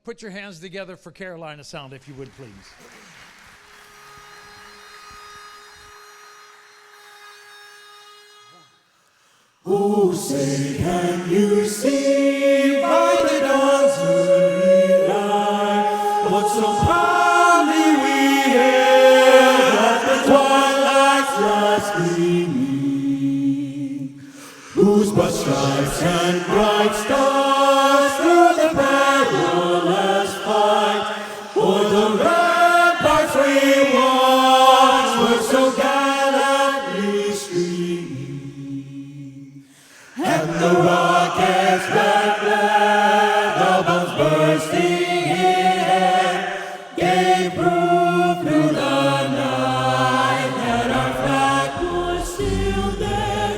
Put your hands together for Carolina Sound, if you would, please. Oh, say, can you see by the dawn's early light what so proudly we hailed at the twilight's last gleaming, whose broad stripes and bright stars through the perilous fight o'er the ramparts we watched were so gallantly streaming, and the rockets that fled, the bombs bursting in air, gave proof through the night that our flag was still there.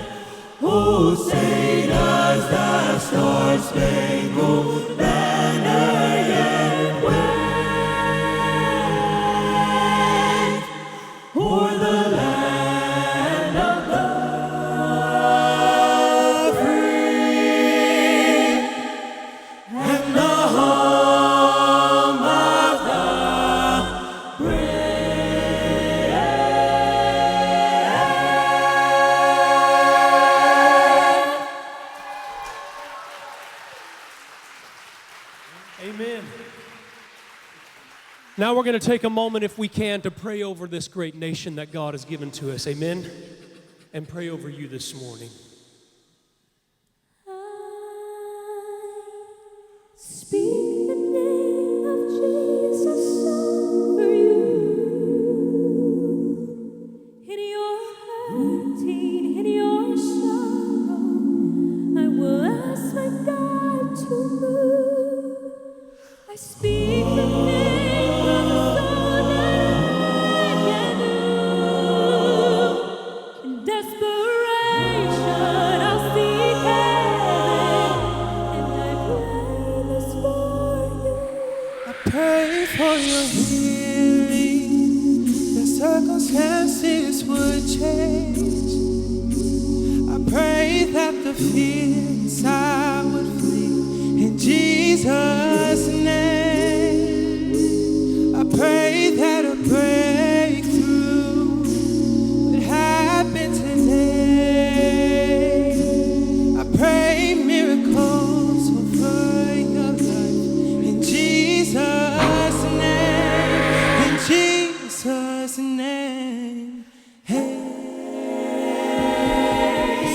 Oh, say does the star-spangled banner yet wave o'er the land of the free and the home of the brave? Amen. Now we're going to take a moment, if we can, to pray over this great nation that God has given to us. Amen. And pray over you this morning. Speak the name of Jesus over you. In your hurting, in your sorrow, I will ask my God to move. I speak the name of the soul that I can do. In desperation, I'll seek heaven, and I pray this for you. I pray for your healing, that circumstances would change. I pray that the fear inside would flee in Jesus' name. I pray that a breakthrough would happen today. I pray miracles over your life in Jesus' name. In Jesus' name. Hey.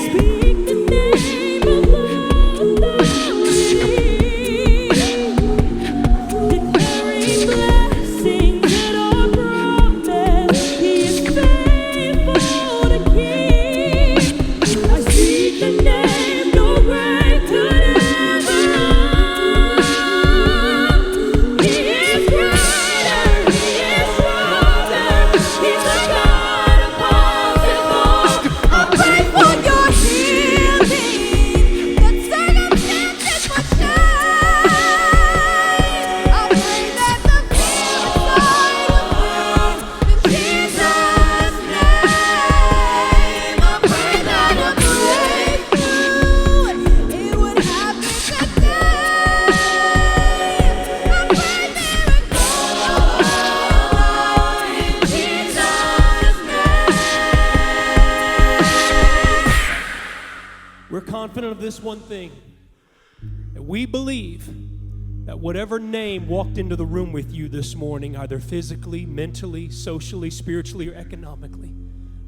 Speak the name above declaring blessings that are promised. He is faithful to keep. I speak the name no grave could ever hold. He is greater, He is stronger. He's the God of possible. I pray for your healing, that circumstances will change. I pray that the fear inside will flee in Jesus' name. I pray that a breakthrough it would happen today. I pray miracles in Jesus' name. We're confident of this one thing, that we believe that whatever name walked into the room with you this morning, either physically, mentally, socially, spiritually, or economically,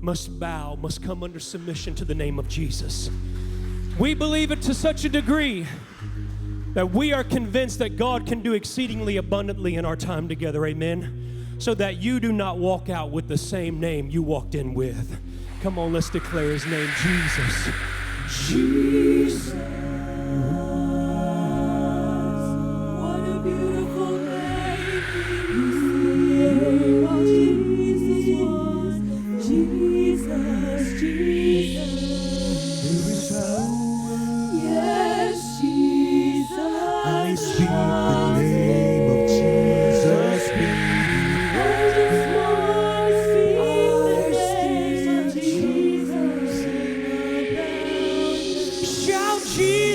must bow, must come under submission to the name of Jesus. We believe it to such a degree that we are convinced that God can do exceedingly abundantly in our time together, amen? So that you do not walk out with the same name you walked in with. Come on, let's declare His name, Jesus. Jesus. What a beautiful name. The name of Jesus was Jesus, Jesus. Yes, Jesus. I speak the name of Jesus. I just want to speak the name of Jesus. Shout Jesus.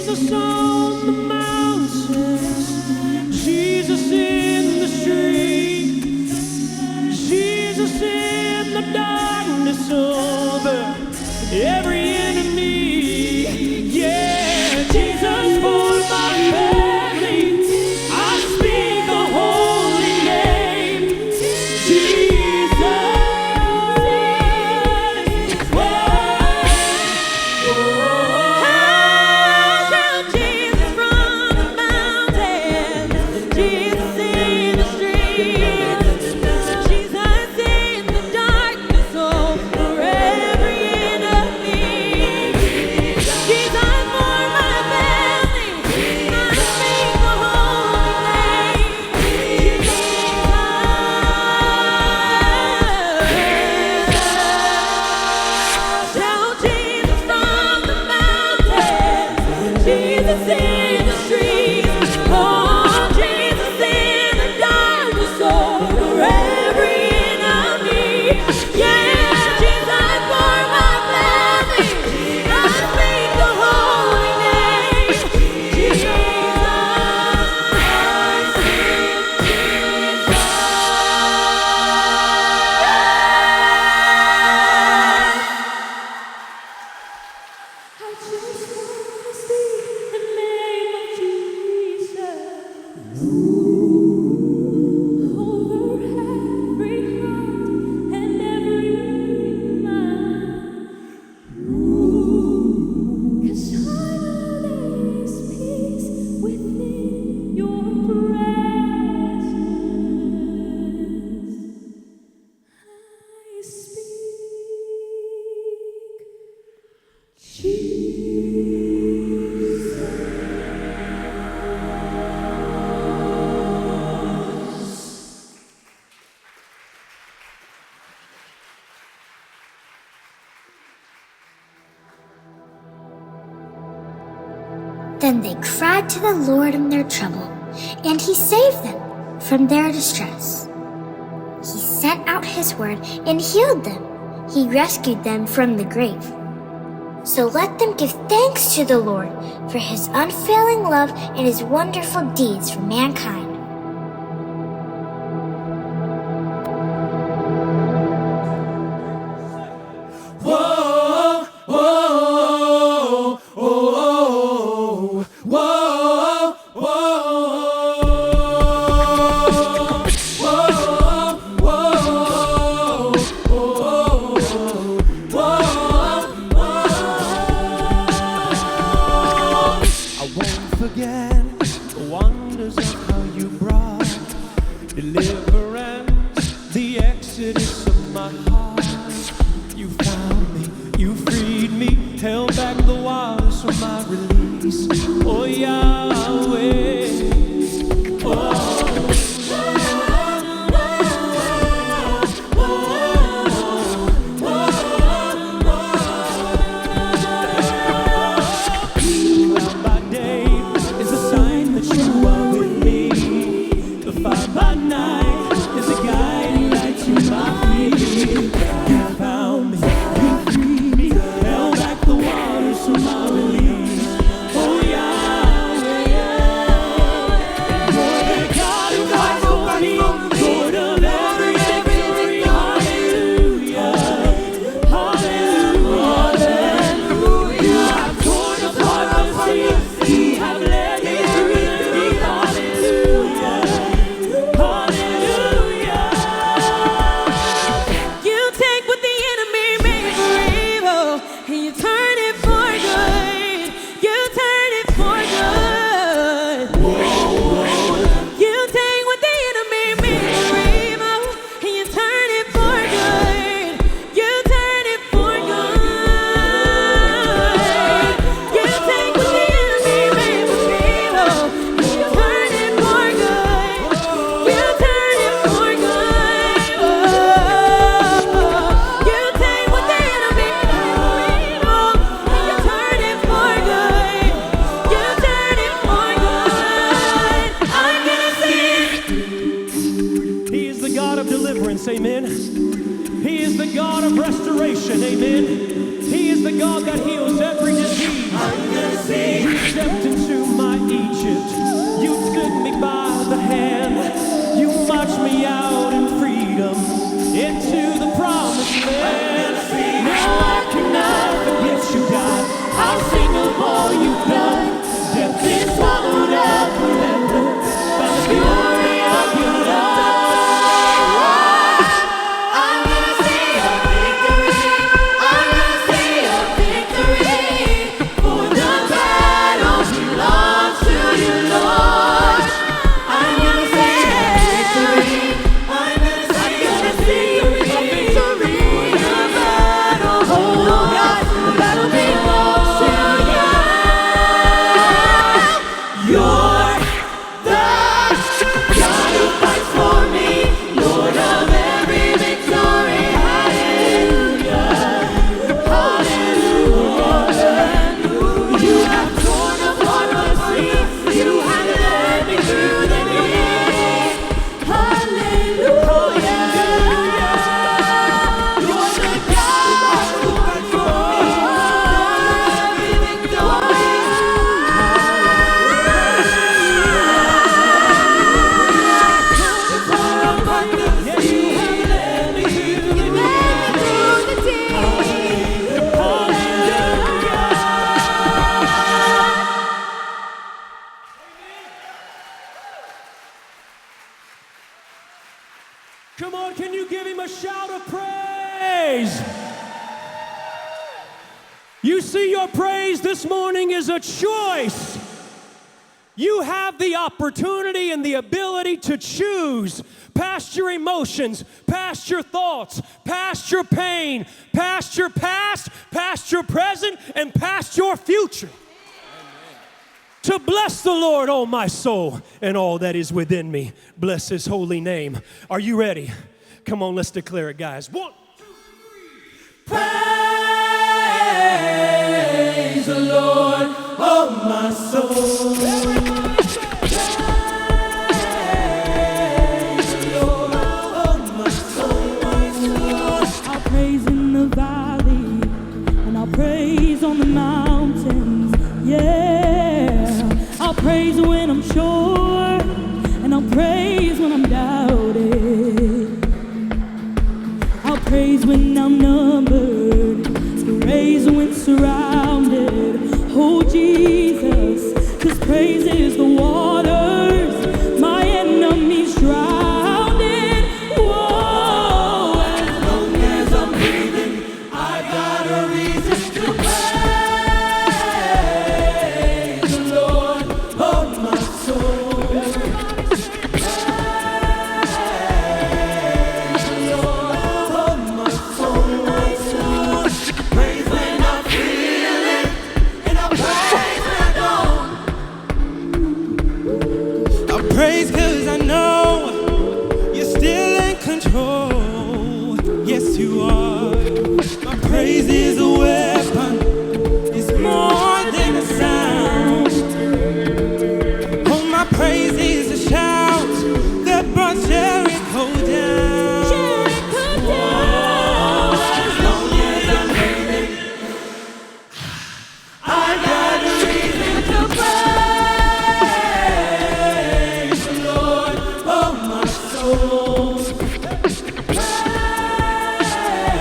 Then they cried to the Lord in their trouble, and he saved them from their distress. He sent out his word and healed them. He rescued them from the grave. So let them give thanks to the Lord for his unfailing love and his wonderful deeds for mankind. Whoa, whoa, whoa, whoa, I won't forget the wonders of how you brought deliverance, the exodus of my heart. You found me, you freed me, held back the waters for my release. Oh, Yahweh. Oh. Amen. He is the God of restoration. Amen. He is the God that heals every disease. You stepped into my Egypt. You took me by the hand. You marched me out in freedom into the promised land. Now I cannot forget you, God. I'll sing of all you've done. Death is swallowed up forever by the glory of your love. Come on, can you give him a shout of praise? You see, your praise this morning is a choice. You have the opportunity and the ability to choose past your emotions, past your thoughts, past your pain, past your past, past your present, and past your future. To bless the Lord, oh my soul, and all that is within me. Bless his holy name. Are you ready? Come on, let's declare it, guys. 1, 2, 3. Praise the Lord. Oh, my soul. I'll praise in the valley, and I'll praise on the mountains. Yeah, I'll praise when I'm sure, and I'll praise when I'm doubted. I'll praise when I'm numbered, praise when surrounded. Oh Jesus, 'cause praise is the waters my enemies drowned in. Whoa, as long as I'm breathing, I got a reason to praise the Lord, oh my soul. Praise the Lord, oh my soul, my soul. Praise when I'm feeling, and I praise when I don't. I praise 'cause I know you're still in control. Yes, you are. My praise is a weapon. It's more than a sound. Oh, my praise is a shout that brought Jericho down. Jericho down. As long as I'm breathing, I got a reason to praise the Lord, oh my soul.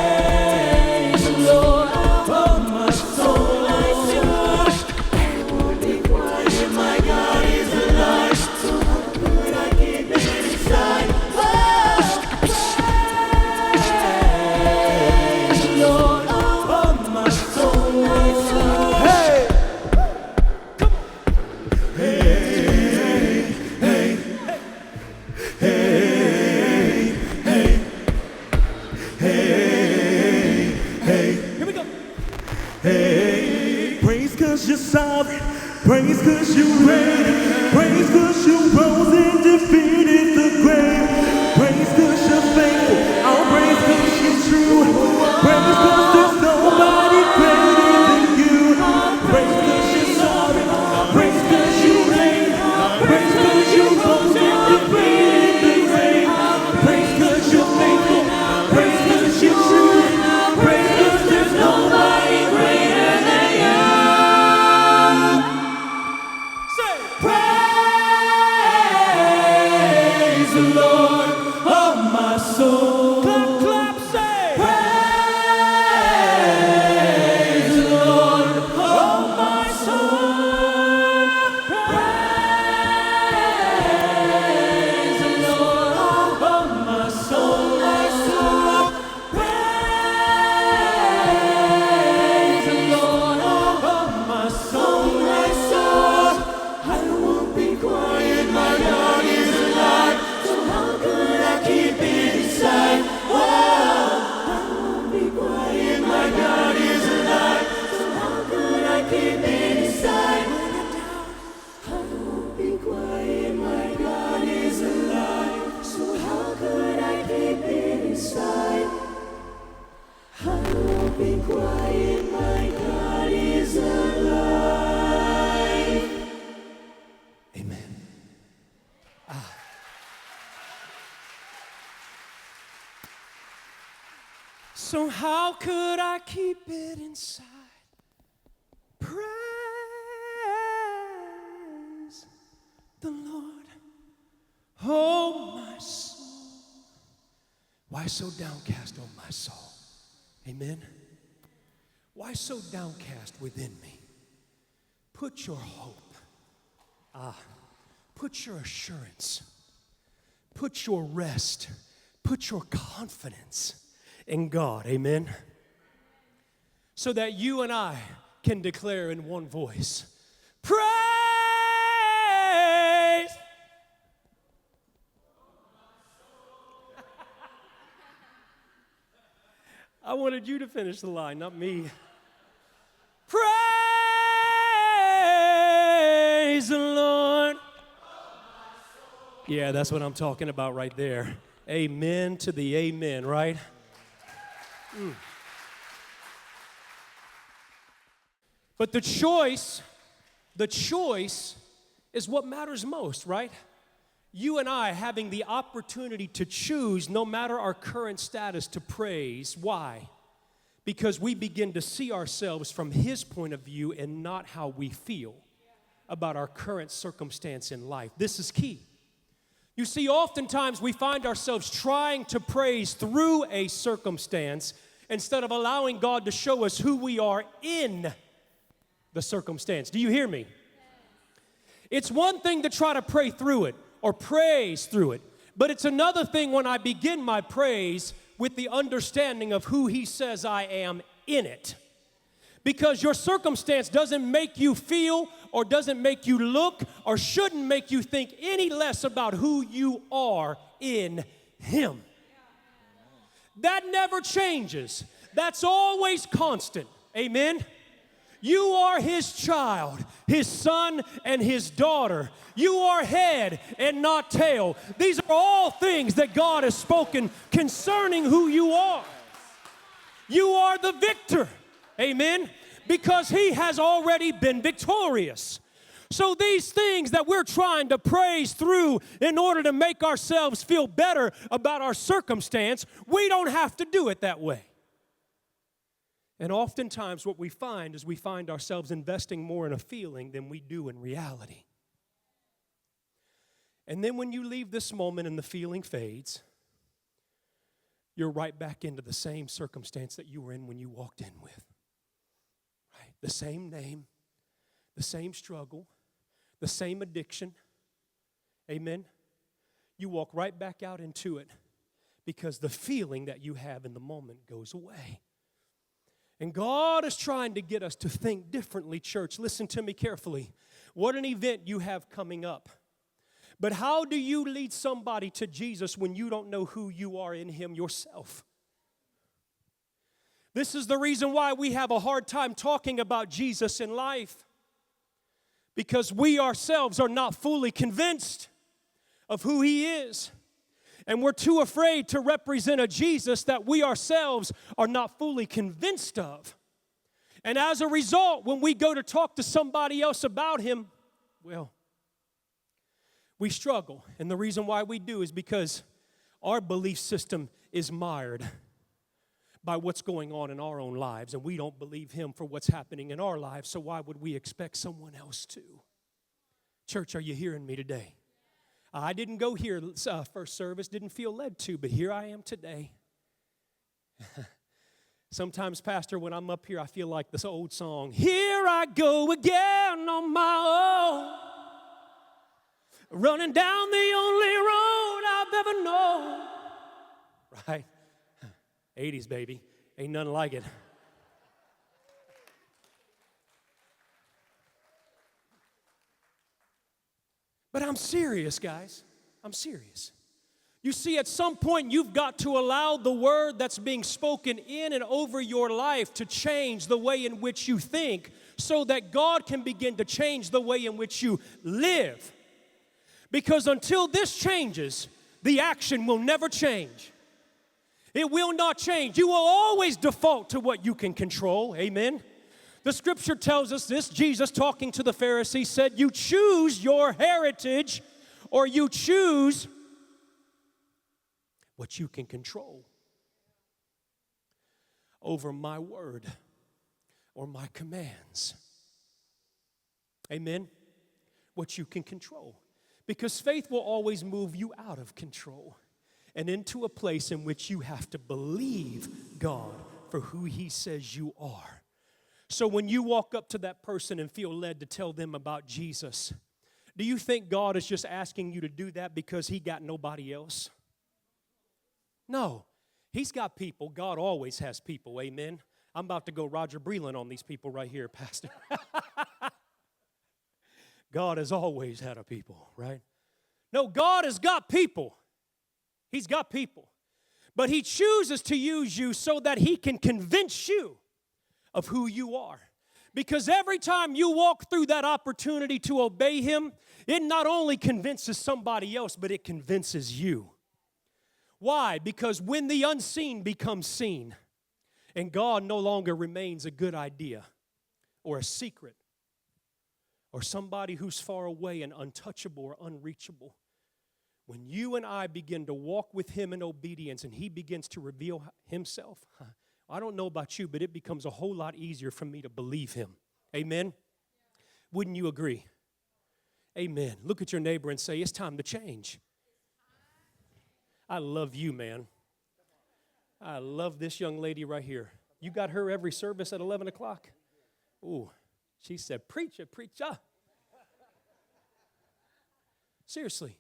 Praise the Lord, oh my soul, my soul. I won't be quiet, my God is alive. So how could I keep it inside? Oh, praise the Lord, oh my soul, my soul. Hey! Here we go. Praise 'cause you're sovereign, praise 'cause you reign, praise 'cause you rose and defeated the grave, praise 'cause you're faithful, I'll praise 'cause you're true, praise 'cause there's nobody greater than you, praise 'cause you're sovereign, praise 'cause you reign, praise 'cause you rose and defeated the grave, praise 'cause you're faithful, praise 'cause you're true, praise 'cause there's nobody greater than you. Say, praise the Lord, oh my soul. Clap, clap, say, praise the Lord, oh my soul. Praise the Lord, oh my soul, my soul. Praise the Lord, oh my soul, my soul. I won't be quiet, my God is alive. So how could I keep it inside? Oh, I won't be quiet, my God is alive. So how could I keep it inside? I won't be quiet, my God is alive. So how could I keep it inside? I won't be quiet, my God is alive. Amen. So how could I keep it inside? Praise the Lord, oh my soul. Why so downcast, oh my soul? Amen. Why so downcast within me? Put your hope, put your assurance, put your rest, put your confidence in God. Amen. So that you and I can declare in one voice, praise. I wanted you to finish the line, not me. Praise the Lord. Yeah, that's what I'm talking about right there. Amen to the amen, right? But the choice The choice is what matters most, right? You and I having the opportunity to choose, no matter our current status, to praise. Why? Because we begin to see ourselves from His point of view and not how we feel about our current circumstance in life. This is key. You see, oftentimes we find ourselves trying to praise through a circumstance instead of allowing God to show us who we are in the circumstance. Do you hear me? It's one thing to try to pray through it or praise through it, but it's another thing when I begin my praise with the understanding of who He says I am in it. Because your circumstance doesn't make you feel or doesn't make you look or shouldn't make you think any less about who you are in Him. That never changes. That's always constant. Amen? You are His child, His son and His daughter. You are head and not tail. These are all things that God has spoken concerning who you are. You are the victor. Amen? Because He has already been victorious. So these things that we're trying to praise through in order to make ourselves feel better about our circumstance, we don't have to do it that way. And oftentimes what we find is we find ourselves investing more in a feeling than we do in reality. And then when you leave this moment and the feeling fades, you're right back into the same circumstance that you were in when you walked in with. Right? The same name, the same struggle, the same addiction. Amen? You walk right back out into it because the feeling that you have in the moment goes away. And God is trying to get us to think differently, church. Listen to me carefully. What an event you have coming up. But how do you lead somebody to Jesus when you don't know who you are in Him yourself? This is the reason why we have a hard time talking about Jesus in life. Because we ourselves are not fully convinced of who He is. And we're too afraid to represent a Jesus that we ourselves are not fully convinced of. And as a result, when we go to talk to somebody else about Him, well, we struggle. And the reason why we do is because our belief system is mired by what's going on in our own lives. And we don't believe Him for what's happening in our lives. So why would we expect someone else to? Church, are you hearing me today? I didn't go here first service, didn't feel led to, but here I am today. Sometimes, Pastor, when I'm up here, I feel like this old song, here I go again on my own, running down the only road I've ever known. Right? 80s, baby. Ain't nothing like it. But I'm serious, guys. I'm serious. You see, at some point, you've got to allow the word that's being spoken in and over your life to change the way in which you think so that God can begin to change the way in which you live. Because until this changes, the action will never change. It will not change. You will always default to what you can control. Amen. The scripture tells us this. Jesus, talking to the Pharisees, said, you choose your heritage or you choose what you can control over my word or my commands. Amen? What you can control. Because faith will always move you out of control and into a place in which you have to believe God for who He says you are. So when you walk up to that person and feel led to tell them about Jesus, do you think God is just asking you to do that because He got nobody else? No. He's got people. God always has people. Amen. I'm about to go Roger Breland on these people right here, Pastor. God has always had a people, right? No, God has got people. He's got people. But He chooses to use you so that He can convince you of who you are. Because every time you walk through that opportunity to obey Him, it not only convinces somebody else, but it convinces you. Why? Because when the unseen becomes seen, and God no longer remains a good idea or a secret or somebody who's far away and untouchable or unreachable, when you and I begin to walk with him in obedience and he begins to reveal himself, I don't know about you, but it becomes a whole lot easier for me to believe him. Amen? Wouldn't you agree? Amen. Look at your neighbor and say, it's time to change. I love you, man. I love this young lady right here. You got her every service at 11 o'clock? Ooh, she said, preacher, preacher. Seriously.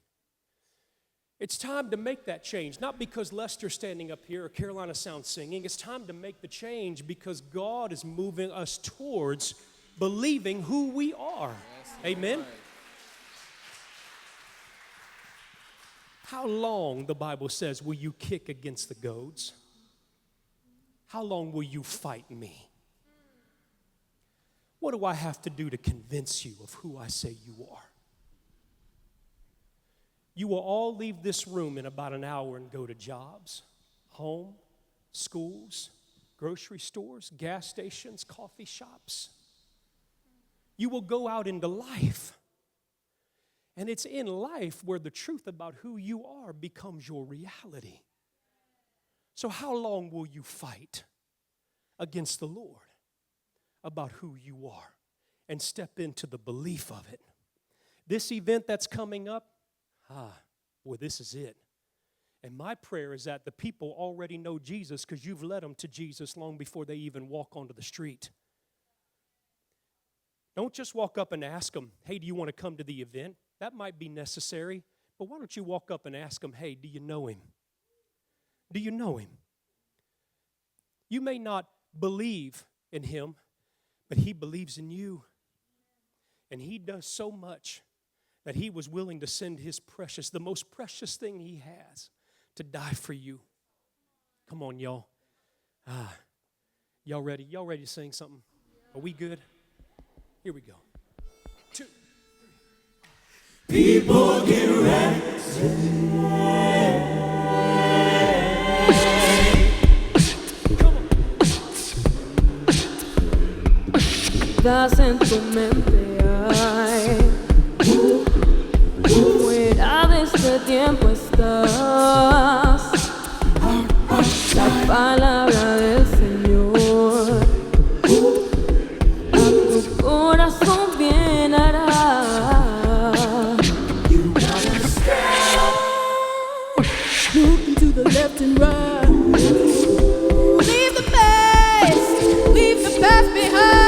It's time to make that change, not because Lester's standing up here or Carolina Sound singing. It's time to make the change because God is moving us towards believing who we are. Yes, amen? Right. How long, the Bible says, will you kick against the goads? How long will you fight me? What do I have to do to convince you of who I say you are? You will all leave this room in about an hour and go to jobs, home, schools, grocery stores, gas stations, coffee shops. You will go out into life. And it's in life where the truth about who you are becomes your reality. So how long will you fight against the Lord about who you are and step into the belief of it? This event that's coming up, boy, this is it. And my prayer is that the people already know Jesus because you've led them to Jesus long before they even walk onto the street. Don't just walk up and ask them, hey, do you want to come to the event? That might be necessary, but why don't you walk up and ask them, hey, do you know him? Do you know him? You may not believe in him, but he believes in you. And he does so much that he was willing to send his precious, the most precious thing he has, to die for you. Come on, y'all. Y'all ready? Y'all ready to sing something? Are we good? Here we go. 2, 3. People get ready. Das en tu mente hay. Fuera de este tiempo estás. La palabra del Señor a tu corazón bien hará. Looking to the left and right. Leave the past, leave the past behind.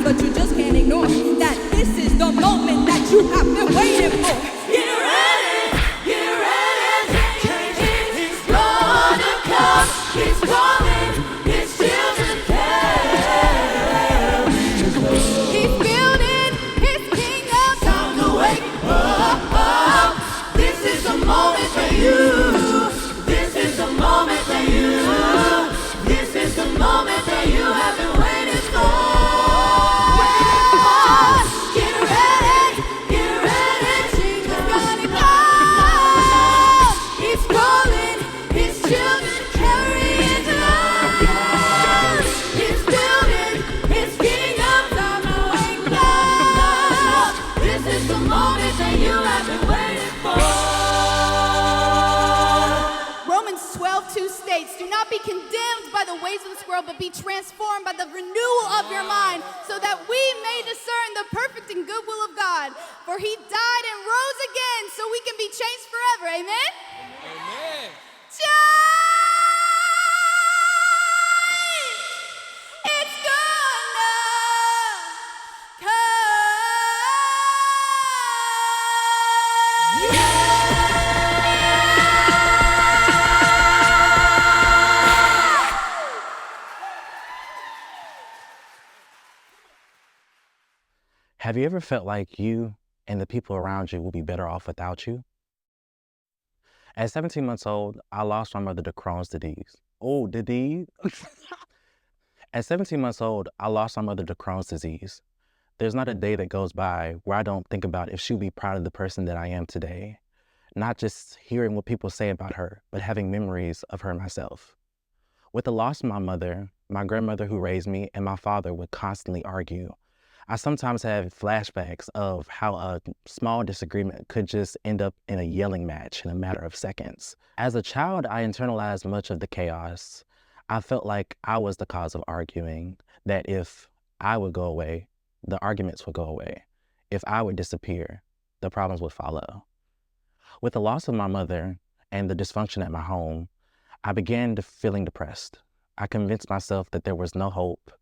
But you what you have been waiting for. Get ready, change is gonna come. He's calling his children, carry his love. He's building his kingdom. Time to wake up. This is the moment for you. This is the moment for you. This is the moment that you have been waiting for. Get ready, Jesus gonna come. He's calling his children to carry his love. He's building his kingdom. Time to wake up. This is the moment that you have been waiting for. Romans 12:2 states, "Do not be condemned by the ways of this world, but be transformed by the renewal of your mind, so that we may discern the perfect and good will of God. For he died and rose again, so we can be changed forever." Amen? Amen. Change! It's gonna come. Have you ever felt like you and the people around you will be better off without you? At 17 months old, I lost my mother to Crohn's disease. Oh, disease? At 17 months old, I lost my mother to Crohn's disease. There's not a day that goes by where I don't think about if she'll be proud of the person that I am today. Not just hearing what people say about her, but having memories of her myself. With the loss of my mother, my grandmother who raised me, and my father would constantly argue. I sometimes have flashbacks of how a small disagreement could just end up in a yelling match in a matter of seconds. As a child, I internalized much of the chaos. I felt like I was the cause of arguing, that if I would go away, the arguments would go away. If I would disappear, the problems would follow. With the loss of my mother and the dysfunction at my home, I began feeling depressed. I convinced myself that there was no hope,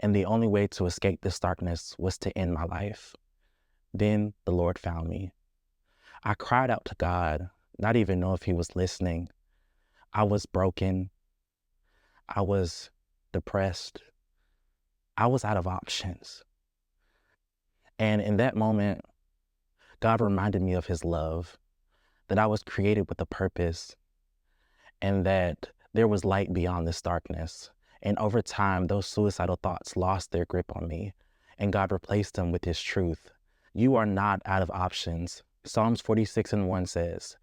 and the only way to escape this darkness was to end my life. Then the Lord found me. I cried out to God, not even know if he was listening. I was broken. I was depressed. I was out of options. And in that moment, God reminded me of his love, that I was created with a purpose, and that there was light beyond this darkness. And over time, those suicidal thoughts lost their grip on me, and God replaced them with his truth. You are not out of options. Psalms 46:1 says,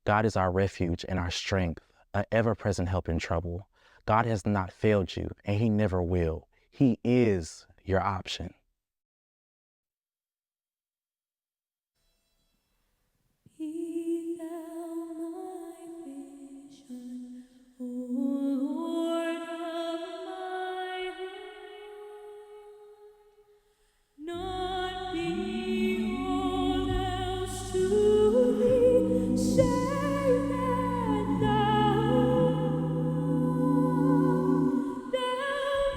God is our refuge and our strength, an ever-present help in trouble. God has not failed you, and he never will. He is your option. Be thou my vision, O Lord of my heart. Not behold else to thee, save that thou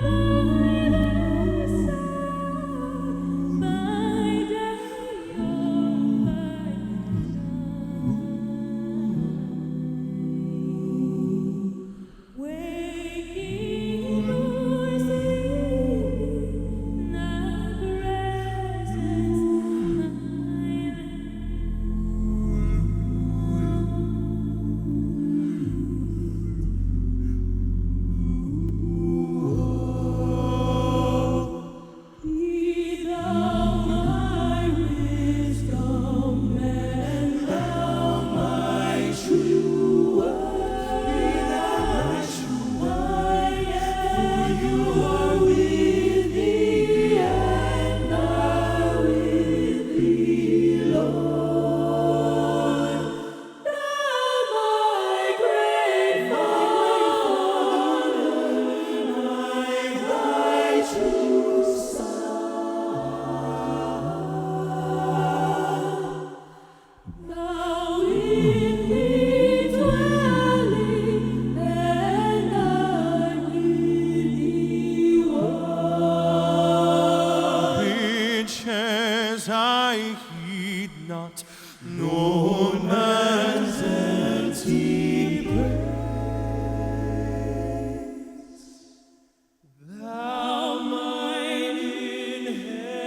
by thy side. Woman's empty praise. Thou mine inheritance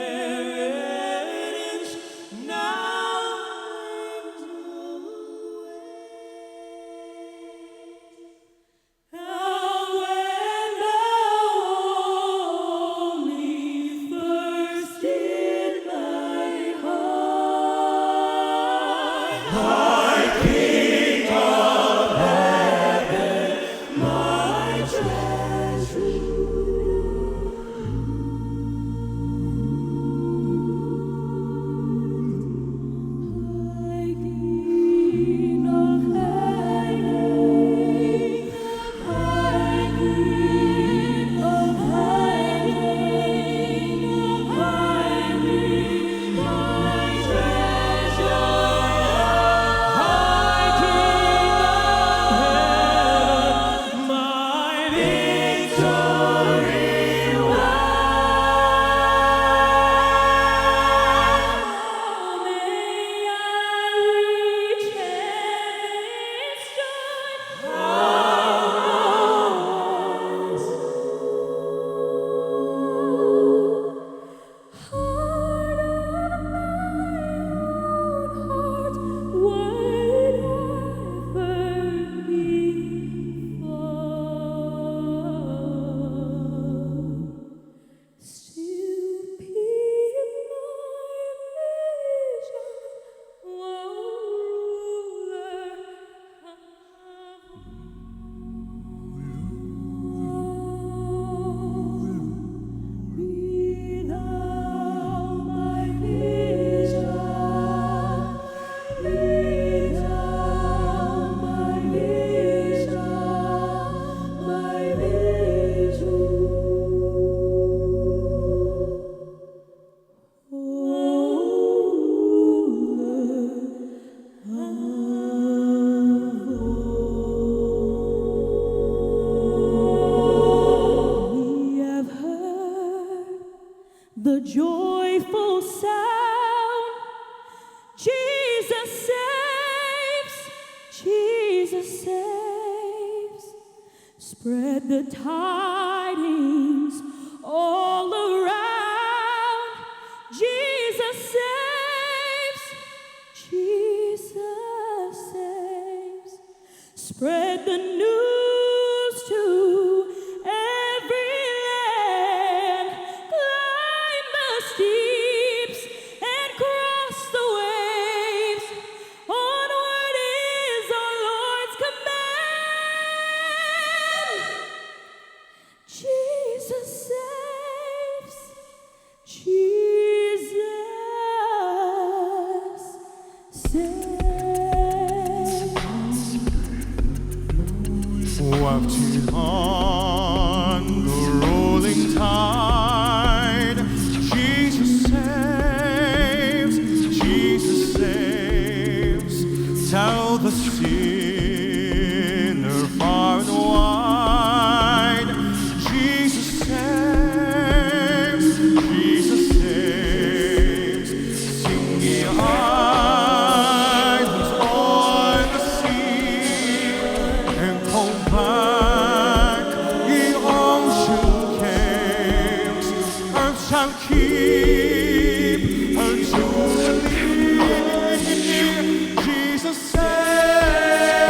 now and always. Thou when thou only thirst in my heart. My King of heaven, my treasure. The joyful sound, Jesus saves, Jesus saves. Spread the tidings all around. Jesus saves, Jesus saves. Spread the news to every land. Climb the steeps and cross the waves. Onward is our Lord's command. Jesus saves. Jesus saves. Wafted on the rolling tide, Jesus saves, Jesus saves. Tell the sinner far and wide, Jesus saves, Jesus saves. Sing ye islands on the sea, and come back, ye ocean caves. Earth shall keep her jubilee. Jesus saves.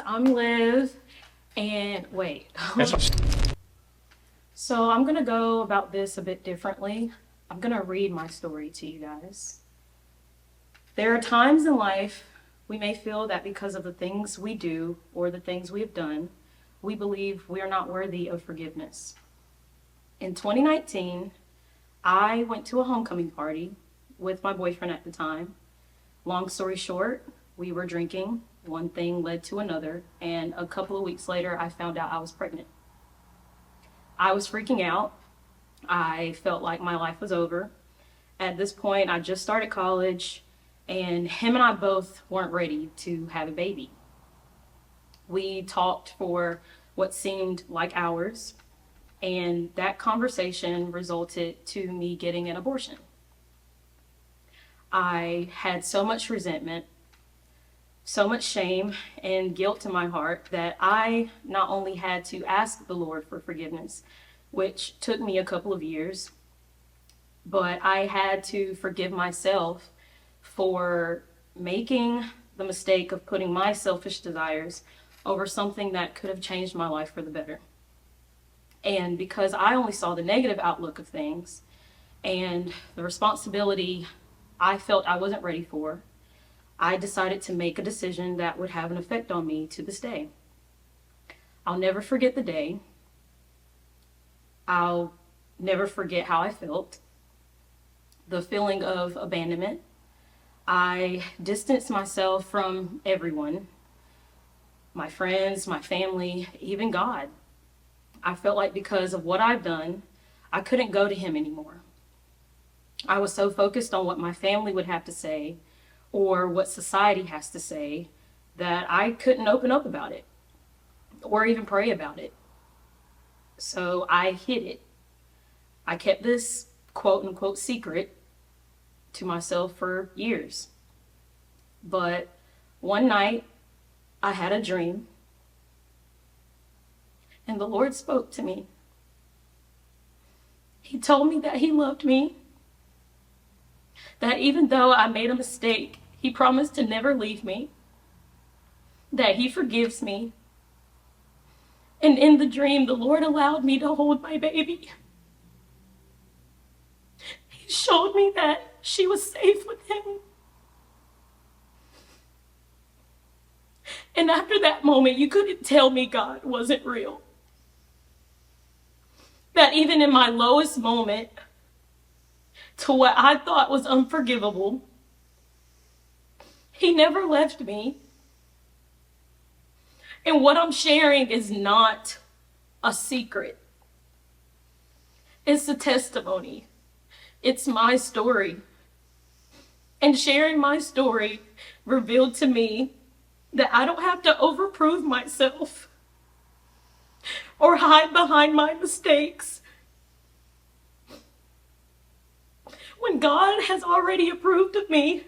I'm Liv, and wait. So I'm gonna go about this a bit differently. I'm gonna read my story to you guys. There are times in life we may feel that because of the things we do or the things we have done, we believe we are not worthy of forgiveness. In 2019, I went to a homecoming party with my boyfriend at the time. Long story short, we were drinking. One thing led to another, and a couple of weeks later, I found out I was pregnant. I was freaking out. I felt like my life was over. At this point, I just started college, and him and I both weren't ready to have a baby. We talked for what seemed like hours, and that conversation resulted to me getting an abortion. I had so much resentment, so much shame and guilt in my heart that I not only had to ask the Lord for forgiveness, which took me a couple of years, but I had to forgive myself for making the mistake of putting my selfish desires over something that could have changed my life for the better. And because I only saw the negative outlook of things and the responsibility I felt I wasn't ready for, I decided to make a decision that would have an effect on me to this day. I'll never forget the day. I'll never forget how I felt. The feeling of abandonment. I distanced myself from everyone, my friends, my family, even God. I felt like because of what I've done, I couldn't go to him anymore. I was so focused on what my family would have to say or what society has to say that I couldn't open up about it or even pray about it. So I hid it. I kept this quote unquote secret to myself for years. But one night I had a dream and the Lord spoke to me. He told me that he loved me, that even though I made a mistake, he promised to never leave me, that he forgives me. And in the dream, the Lord allowed me to hold my baby. He showed me that she was safe with him. And after that moment, you couldn't tell me God wasn't real. That even in my lowest moment, to what I thought was unforgivable, he never left me. And what I'm sharing is not a secret. It's a testimony. It's my story. And sharing my story revealed to me that I don't have to overprove myself or hide behind my mistakes. When God has already approved of me,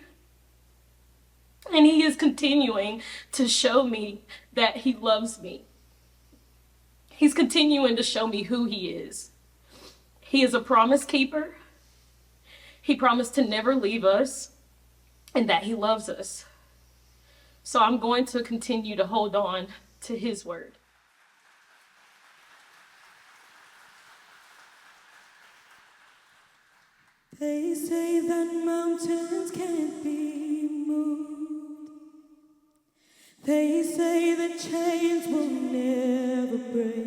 and he is continuing to show me that he loves me. He's continuing to show me who he is. He is a promise keeper. He promised to never leave us and that he loves us. So I'm going to continue to hold on to his word. They say that mountains can't be moved. They say that chains will never break.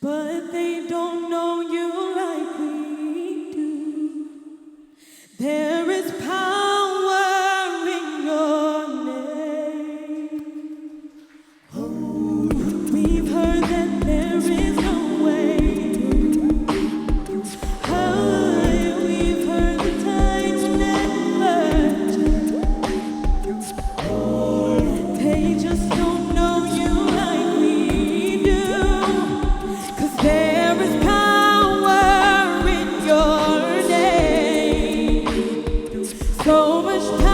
But they don't know you like we do. There is power in your name. Oh, we've heard that there is no way. We've heard the tides never change. They just don't know you like we do. 'Cause there is power in your name. So much power.